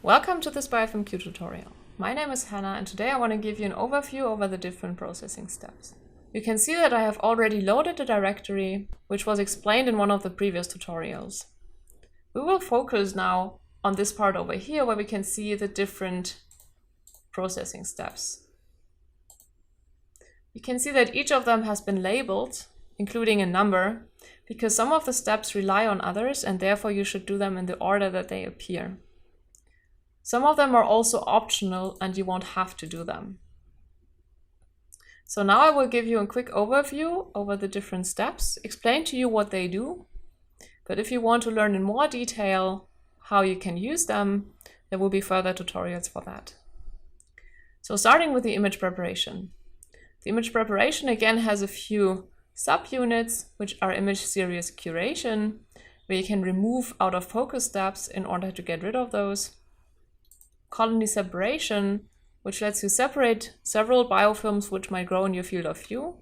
Welcome to this BiofilmQ tutorial. My name is Hannah and today I want to give you an overview over the different processing steps. You can see that I have already loaded a directory which was explained in one of the previous tutorials. We will focus now on this part over here where we can see the different processing steps. You can see that each of them has been labeled, including a number, because some of the steps rely on others and therefore you should do them in the order that they appear. Some of them are also optional and you won't have to do them. So now I will give you a quick overview over the different steps, explain to you what they do. But if you want to learn in more detail how you can use them, there will be further tutorials for that. So starting with the image preparation. The image preparation again has a few subunits, which are image series curation, where you can remove out of focus steps in order to get rid of those. Colony separation, which lets you separate several biofilms which might grow in your field of view,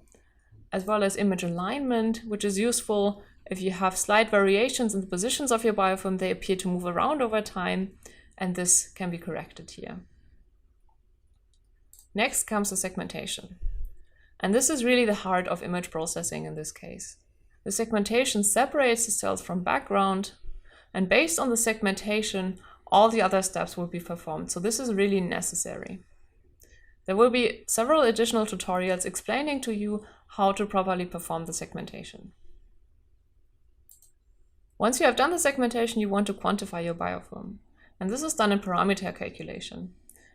as well as image alignment, which is useful if you have slight variations in the positions of your biofilm. They appear to move around over time, and this can be corrected here. Next comes the segmentation. And this is really the heart of image processing in this case. The segmentation separates the cells from background, and based on the segmentation, all the other steps will be performed. So this is really necessary. There will be several additional tutorials explaining to you how to properly perform the segmentation. Once you have done the segmentation, you want to quantify your biofilm. And this is done in parameter calculation.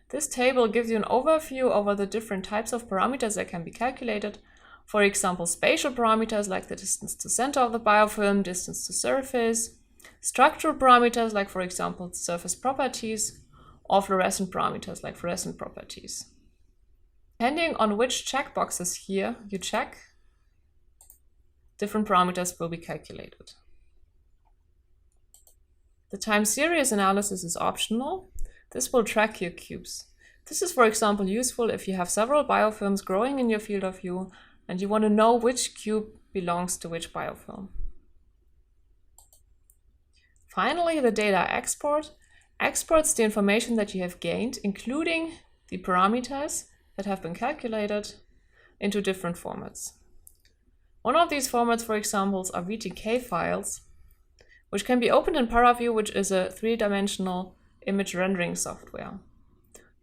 This table gives you an overview over the different types of parameters that can be calculated. For example, spatial parameters like the distance to center of the biofilm, distance to surface, structural parameters like, for example, surface properties, or fluorescent parameters like fluorescent properties. Depending on which checkboxes here you check, different parameters will be calculated. The time series analysis is optional. This will track your cubes. This is, for example, useful if you have several biofilms growing in your field of view and you want to know which cube belongs to which biofilm. Finally, the data export exports the information that you have gained, including the parameters that have been calculated, into different formats. One of these formats, for example, are VTK files, which can be opened in ParaView, which is a three-dimensional image rendering software.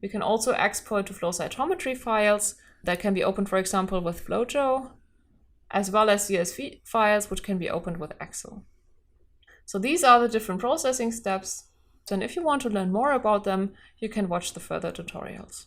You can also export to flow cytometry files that can be opened, for example, with FlowJo, as well as CSV files, which can be opened with Excel. So these are the different processing steps, and if you want to learn more about them, you can watch the further tutorials.